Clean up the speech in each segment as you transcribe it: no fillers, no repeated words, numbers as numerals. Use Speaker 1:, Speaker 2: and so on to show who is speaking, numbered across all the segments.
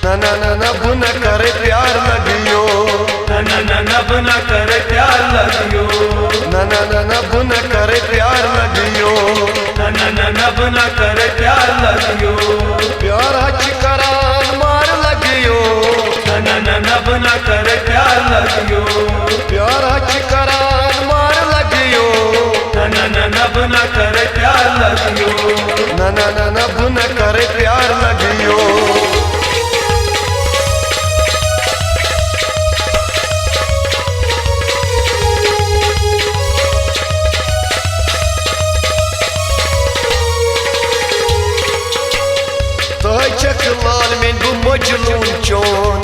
Speaker 1: नब न करे प्यार लगियो,
Speaker 2: नब न करे प्यार लगियो,
Speaker 1: नब न करे प्यार लगियो,
Speaker 2: नब न करे प्यार लगियो,
Speaker 1: प्यार हच करान मार लगियो,
Speaker 2: नब न करे प्यार लगियो,
Speaker 1: प्यार हच करान मार लगियो,
Speaker 2: नब न करे प्यार लगियो,
Speaker 1: नब न करे प्यार लगियो। चक लाल में बु मजनून चोन,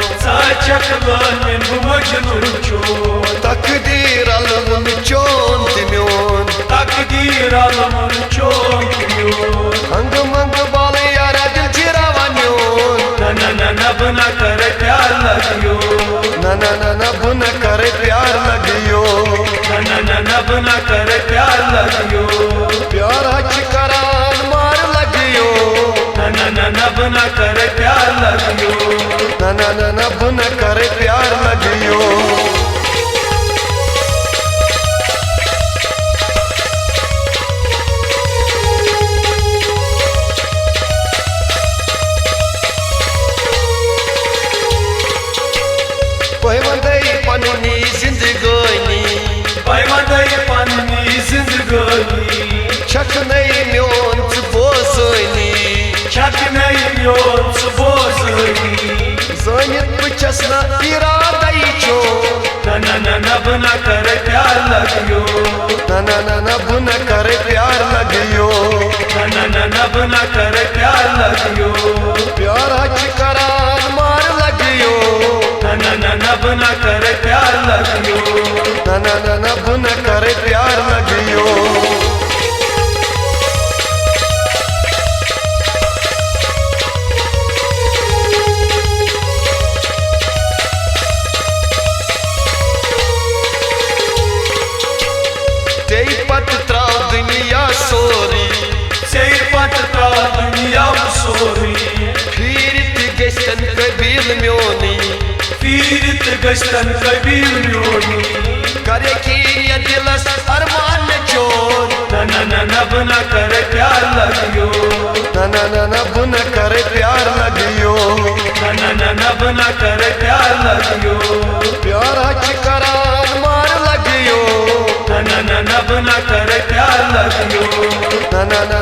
Speaker 2: चक लाल में बु मजनून चोन,
Speaker 1: तकदीर अलमुन चोन तिम्योन,
Speaker 2: तकदीर अलमुन चोन तिम्योन,
Speaker 1: हंग मंग बाल यारा दिल चिरावान्योन,
Speaker 2: नब न करे प्यार लगियो,
Speaker 1: नब न करे प्यार लगियो,
Speaker 2: नब न करे प्यार लगियो,
Speaker 1: प्यार हच करान मार लगियो,
Speaker 2: नब न करे प्यार लगियो,
Speaker 1: नब न करे प्यार लगियो। पैवंदई पन्नी जिंदगानी,
Speaker 2: पैवंदई पन्नी जिंदगानी,
Speaker 1: छक नहीं म्योन बोसनी,
Speaker 2: छक नहीं म्योन बोसनी,
Speaker 1: ज़ानित बचस न इरादई चो,
Speaker 2: नब न करे प्यार लगियो,
Speaker 1: नब न करे प्यार लगियो,
Speaker 2: नब न करे प्यार लगियो,
Speaker 1: प्यार हच करान मार लगियो,
Speaker 2: नब न करे प्यार लगियो,
Speaker 1: नब न करे प्यार लगियो। पत त्राव दुनिया सोरी,
Speaker 2: पत त्राव दुनिया सोरी,
Speaker 1: फिरत गस्तन कबील म्योनी,
Speaker 2: फिरत गस्तन कबील म्योनी,
Speaker 1: करे की दिलस अरमान चोर,
Speaker 2: नब न करे प्यार लगियो,
Speaker 1: नब न करे प्यार लगियो,
Speaker 2: नब न करे प्यार लगियो,
Speaker 1: प्यार हच करान मार लगियो,
Speaker 2: नब न करे प्यार लगियो,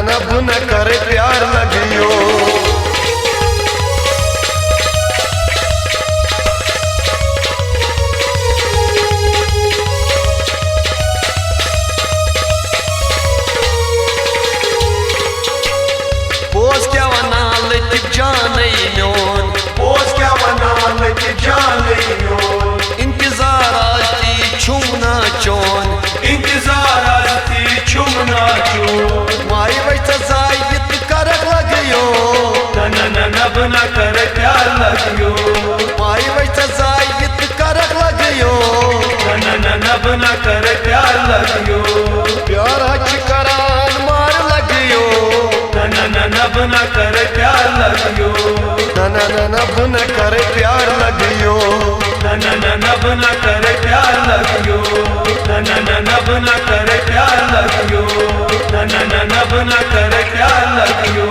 Speaker 1: नब न करे प्यार लगियो। पोस क्या वना लतिफ जाने म्योन,
Speaker 2: पोस क्या वना लतिफ जाने म्योन,
Speaker 1: इंतजार आती छुमना चोन,
Speaker 2: इंतजार आती छुमना चोन,
Speaker 1: माई बच जायत करक लगियो,
Speaker 2: नब न करे प्यार लगियो,
Speaker 1: माई बच जायत करक लगियो,
Speaker 2: नब न करे प्यार लगियो,
Speaker 1: प्यार हच करान मार लगियो,
Speaker 2: नब न करे प्यार लगियो,
Speaker 1: नब न करे प्यार लगियो,
Speaker 2: नब न करे प्यार लगियो, नब न करे प्यार लगियो, नब न करे प्यार लगियो।